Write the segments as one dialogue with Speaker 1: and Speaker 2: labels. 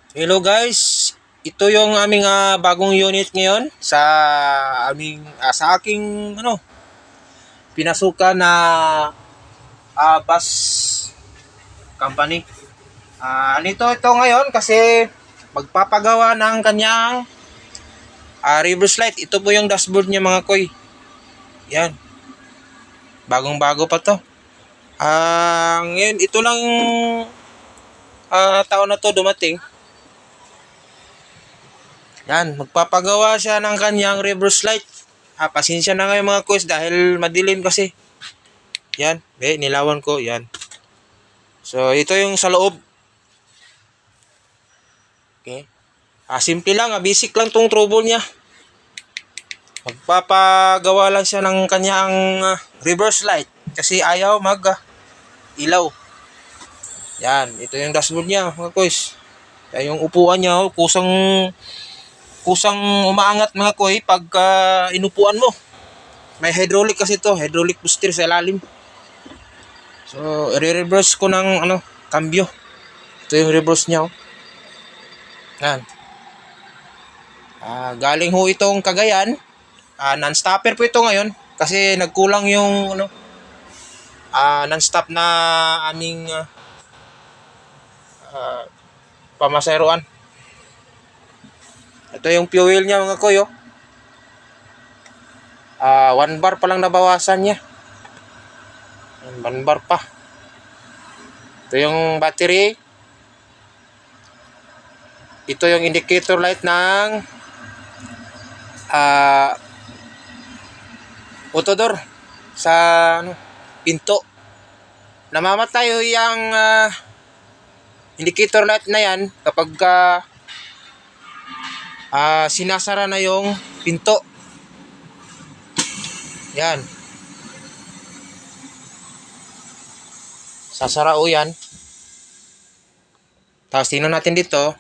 Speaker 1: Hello guys, ito yung aming bagong unit ngayon sa aking pinasukan na bus company. Ito ngayon kasi magpapagawa ng kanyang reverse light. Ito po yung dashboard niya mga koy. Yan, bagong-bago pa to. Ngayon ito lang taon na to dumating. Yan, magpapagawa siya ng kanyang reverse light. Pasensya na ngayon mga kuys dahil madilim kasi. Yan, nilawan ko, yan. So, ito yung sa loob. Okay. Simple lang, basic lang tong trouble niya. Magpapagawa lang siya ng kanyang reverse light kasi ayaw ilaw. Yan, ito yung dashboard niya mga kuys. Yung upuan niya, kusang umaangat mga koy pag inupuan mo. May hydraulic kasi to, hydraulic booster sa ilalim. So, i-reverse ko ng cambio. Ito yung reverse niya. Yan. Galing ho itong Cagayan. Non-stopper po ito ngayon kasi nagkulang yung non-stop na aming pamaseroan. Ito yung fuel niya mga koy. 1 bar pa lang nabawasan niya. 1 bar pa. Ito yung battery. Ito yung indicator light ng autodoor sa pinto. Namamatay yung indicator light na yan kapag sinasara na yung pinto. Yan. Sasara o yan. Tapos tingnan natin dito.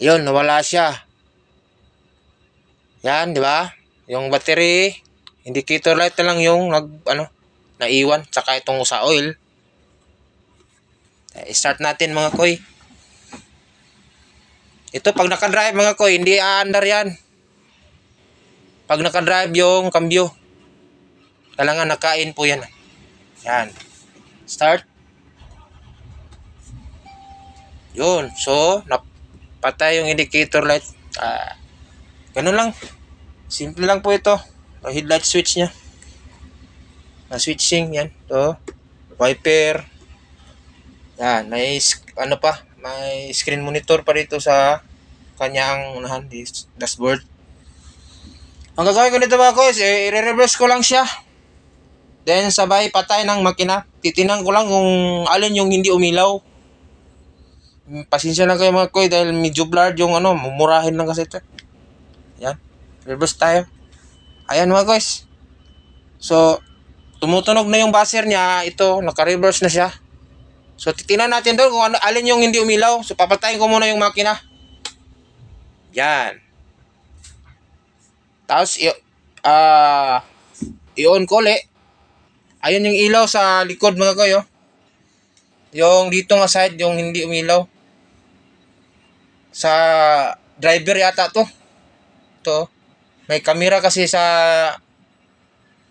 Speaker 1: Ayun, nawala siya. Yan, di ba? Yung battery, indicator light na lang yung naiwan. Tsaka itong sa oil. Start natin mga koy. Ito pag nakadrive mga koy, hindi aandar yan. Pag nakadrive yung cambio, kailangan nakain po yan. Yan. Start. Yun. So, napatay yung indicator light. Ganun lang. Simple lang po ito. Headlight switch niya. Switching yan. To. Wiper. Yan. May screen monitor pa dito sa kanyang dashboard. Ang gagawin ko nito mga koys, i-reverse ko lang siya. Then sabay patay ng makina. Titinan ko lang kung alin yung hindi umilaw. Pasensya lang kayo mga koy dahil medyo blurred yung mumurahin lang kasi ito. Yan. Reverse tayo. Ayan mga koys. So, tumutunog na yung buzzer niya. Ito, naka-reverse na siya. So, titinan natin doon kung alin yung hindi umilaw. So, papatayin ko muna yung makina. Yan. Tapos, i-on ko ulit. Ayun yung ilaw sa likod mga koy. Yung dito nga side, yung hindi umilaw. Sa driver yata to. Ito. May camera kasi sa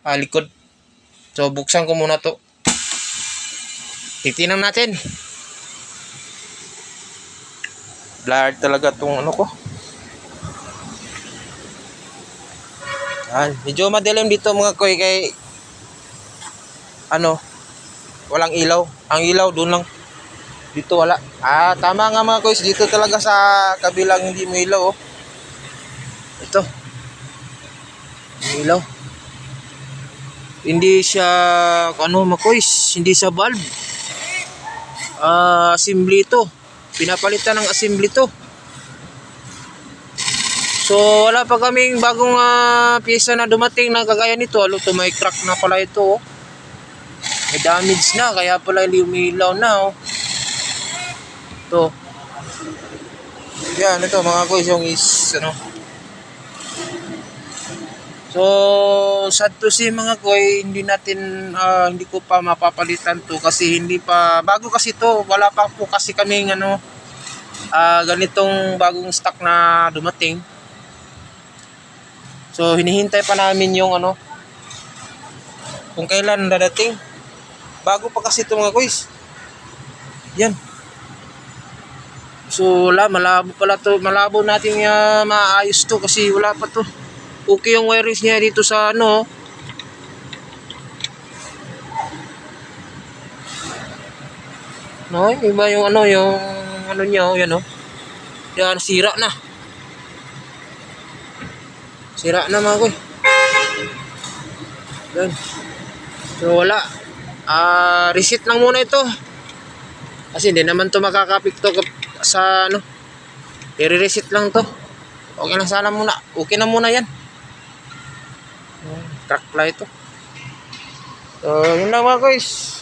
Speaker 1: likod. So, buksan ko muna to. Titinan natin. Blurred talaga tong ko. Medyo madilim dito mga koy kay walang ilaw. Ang ilaw doon lang. Dito wala. Tama nga mga koy. Dito talaga sa kabilang hindi mo ilaw. Ito. Ang ilaw. Hindi siya mga koy. Hindi siya bulb. Assembly ito. Pinapalitan ng assembly ito. So, wala pa kaming bagong pyesa na dumating na kagaya nito. Ito, may crack na pala ito. May damage na, kaya pala umilaw na. Ito. Yan, ito mga koys, yung So, sad to see mga koy, hindi ko pa mapapalitan to kasi hindi pa, bago kasi to, wala pa po kasi kaming ganitong bagong stock na dumating. So hinihintay pa namin yung ano, kung kailan dadating. Bago pa kasi ito mga guys. Yan. So wala, malabo pala to. Malabo natin maayos to kasi wala pa to. Okay yung wirings niya dito sa ano. No, iba yung ano niya, yan oh. Yan, sira na. Sira na mga koy. Yan. So wala. Reset lang muna ito. Kasi hindi naman to makakapikto sa ano. I-reset lang to. Okay lang sana muna. Okay na muna yan. Crack pala ito. So, yun lang mga guys.